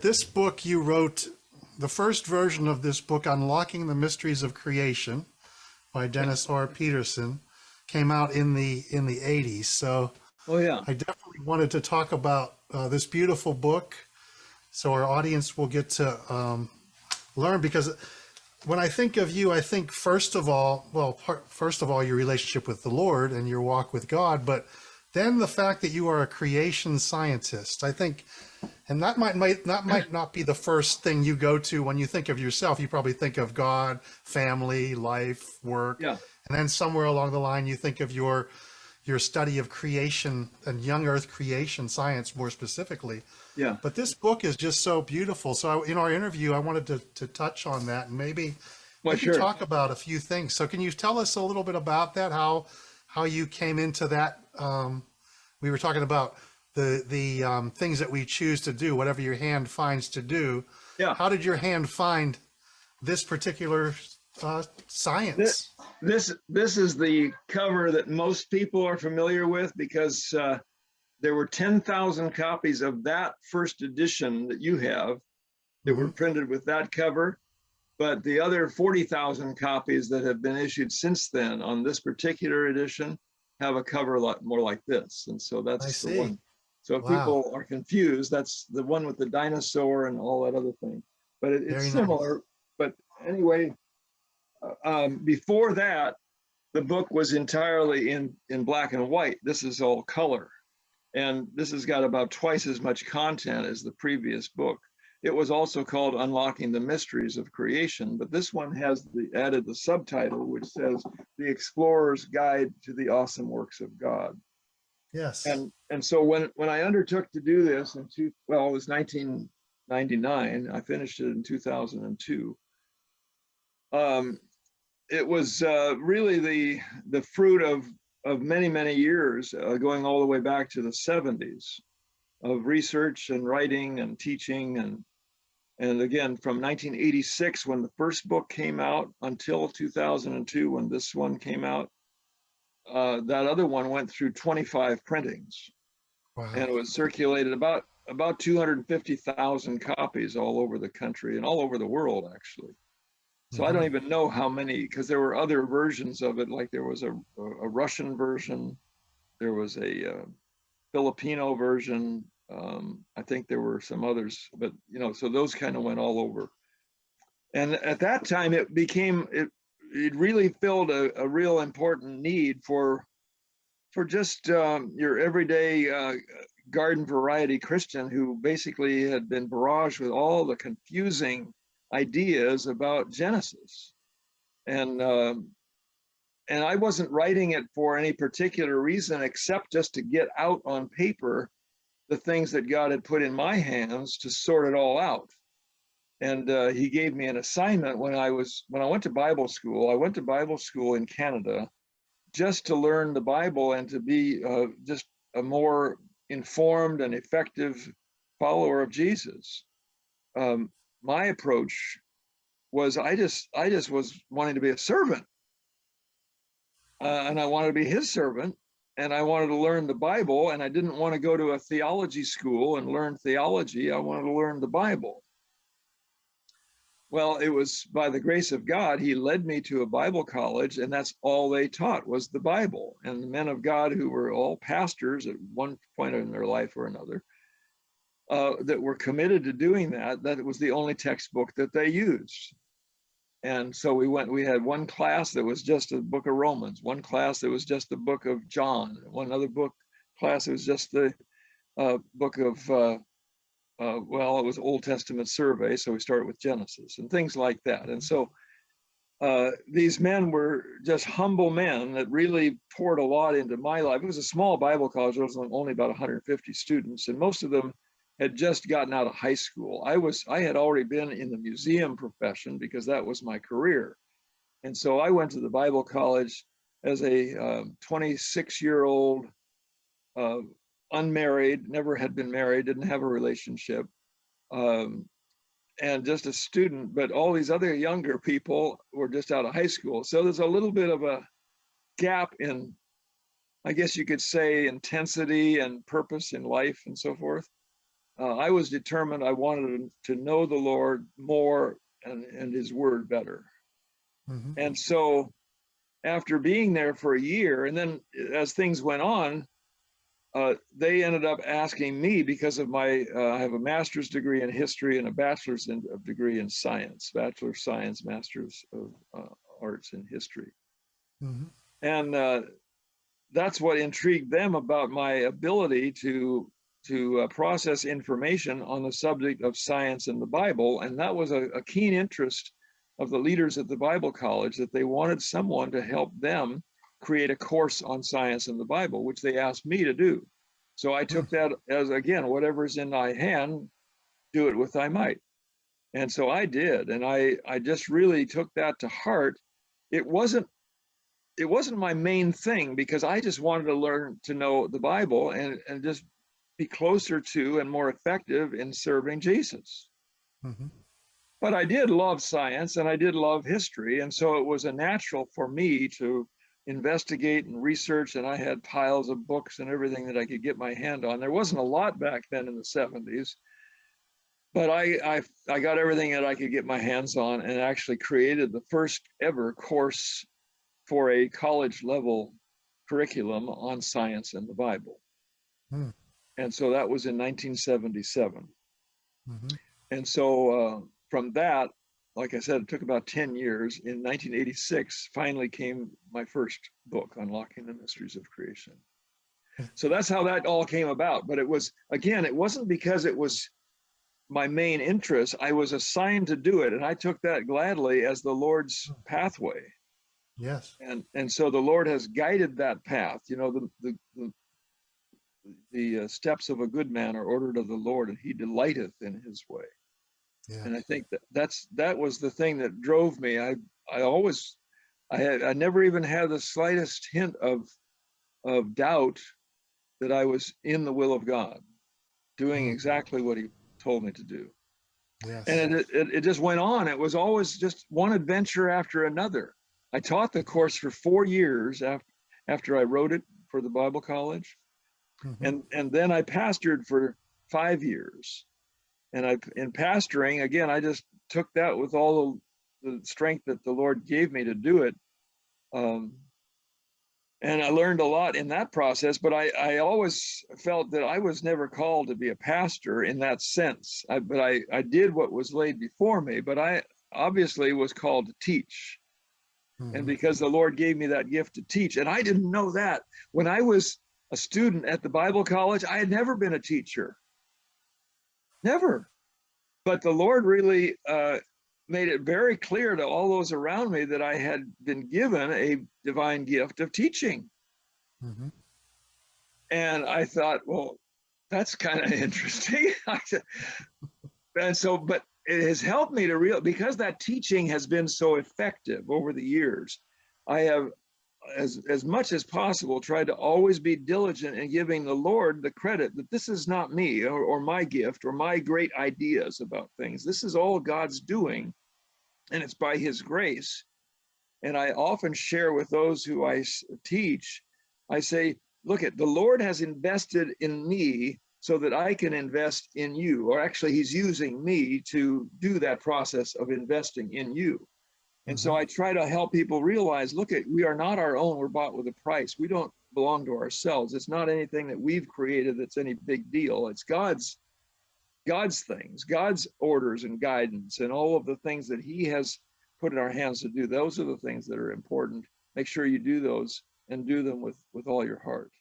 This book you wrote, the first version of this book, Unlocking the Mysteries of Creation, by Dennis Peterson, came out in the 80s. So Oh yeah, I definitely wanted to talk about this beautiful book, so our audience will get to learn. Because when I think of you, I think first of all, first of all, your relationship with the Lord and your walk with God, but then the fact that you are a creation scientist. I think, and that might not be the first thing you go to when you think of yourself. You probably think of God, family, life, work, yeah, and then somewhere along the line you think of your study of creation and young Earth creation science more specifically. yeah. But this book is just so beautiful. So in our interview, I wanted to touch on that and Well, maybe sure. talk about a few things. So can you tell us a little bit about that? How you came into that? We were talking about the things that we choose to do, whatever your hand finds to do. Yeah. How did your hand find this particular This, science? this is the cover that most people are familiar with because there were 10,000 copies of that first edition that you have that were Hmm. printed with that cover. But the other 40,000 copies that have been issued since then on this particular edition have a cover a lot more like this. And so I that's the see. one. So if Wow. people are confused, that's the one with the dinosaur and all that other thing. But it's Very nice. similar. But anyway, before that, the book was entirely in black and white. This is all color. And this has got about twice as much content as the previous book. It was also called Unlocking the Mysteries of Creation, but this one has added the subtitle, which says The Explorer's Guide to the Awesome Works of God. Yes. And so when I undertook to do this it was 1999. I finished it in 2002. Um, it was really the fruit of many years, going all the way back to the 70s, of research and writing and teaching, and again from 1986 when the first book came out until 2002 when this one came out. That other one went through 25 printings, and Wow. it was circulated about 250,000 copies all over the country and all over the world, actually. So I don't Hmm. even know how many, because there were other versions of it. Like there was a Russian version, there was a Filipino version. I think there were some others, but so those kind of went all over. And at that time, it really filled a real important need for just your everyday garden variety Christian who basically had been barraged with all the confusing ideas about Genesis. And and I wasn't writing it for any particular reason except just to get out on paper the things that God had put in my hands to sort it all out. And he gave me an assignment when I went to Bible school. I went to Bible school in Canada just to learn the Bible and to be just a more informed and effective follower of Jesus. Um, my approach was I just was wanting to be a servant, and I wanted to be his servant, and I wanted to learn the Bible, and I didn't want to go to a theology school and learn theology. I wanted to learn the Bible. Well, it was by the grace of God, he led me to a Bible college, and that's all they taught was the Bible. And the men of God who were all pastors at one point in their life or another, that were committed to doing that, that it was the only textbook that they used. And so we had one class that was just the book of Romans, one class that was just the book of John, one other class that was just the book of it was Old Testament survey, so we started with Genesis and things like that. And so these men were just humble men that really poured a lot into my life. It was a small Bible college. There was only about 150 students, and most of them had just gotten out of high school. I had already been in the museum profession because that was my career. And so I went to the Bible college as a 26-year-old unmarried, never had been married, didn't have a relationship, um, and just a student. But all these other younger people were just out of high school. So there's a little bit of a gap in, I guess you could say, intensity and purpose in life and so forth. I was determined I wanted to know the Lord more and his word better. Hmm. And so after being there for a year, and then as things went on, they ended up asking me because of my, I have a master's degree in history and a bachelor's degree in science, bachelor of science, master's of arts in history. Hmm. And that's what intrigued them about my ability to process information on the subject of science and the Bible. And that was a keen interest of the leaders at the Bible College, that they wanted someone to help them create a course on science and the Bible, which they asked me to do. So I took that as, again, whatever's in thy hand, do it with thy might. And so I did. And I just really took that to heart. It wasn't my main thing, because I just wanted to learn to know the Bible and just be closer to and more effective in serving Jesus. Hmm. But I did love science and I did love history. And so it was a natural for me to investigate and research. And I had piles of books and everything that I could get my hand on. There wasn't a lot back then in the 70s, but I got everything that I could get my hands on, and actually created the first ever course for a college level curriculum on science and the Bible. Hmm. And so that was in 1977. Hmm. And so from that, like I said, it took about 10 years. In 1986, finally came my first book, Unlocking the Mysteries of Creation. So that's how that all came about. But it was, again, it wasn't because it was my main interest. I was assigned to do it, and I took that gladly as the Lord's pathway. Yes. And so the Lord has guided that path. You know, the steps of a good man are ordered of the Lord, and he delighteth in his way. Yeah. And I think that was the thing that drove me. I never even had the slightest hint of doubt that I was in the will of God, doing Mm. exactly what he told me to do. Yes. And it just went on. It was always just one adventure after another. I taught the course for 4 years after I wrote it for the Bible College. Hmm. And then I pastored for 5 years. And in pastoring, again, I just took that with all the strength that the Lord gave me to do it. And I learned a lot in that process, but I always felt that I was never called to be a pastor in that sense. But I did what was laid before me, but I obviously was called to teach. And Hmm. because the Lord gave me that gift to teach, and I didn't know that. When I was a student at the Bible College, I had never been a teacher. Never. But the Lord really made it very clear to all those around me that I had been given a divine gift of teaching. Hmm. And I thought, well, that's kind of interesting. And so, but it has helped me to realize, because that teaching has been so effective over the years, I have, as much as possible, tried to always be diligent in giving the Lord the credit that this is not me or my gift or my great ideas about things. This is all God's doing, and it's by his grace. And I often share with those who I teach, I say, look, the Lord has invested in me so that I can invest in you. Or actually, he's using me to do that process of investing in you. And so Hmm. I try to help people realize, look, we are not our own. We're bought with a price. We don't belong to ourselves. It's not anything that we've created that's any big deal. It's God's things, God's orders and guidance, and all of the things that he has put in our hands to do. Those are the things that are important. Make sure you do those and do them with all your heart.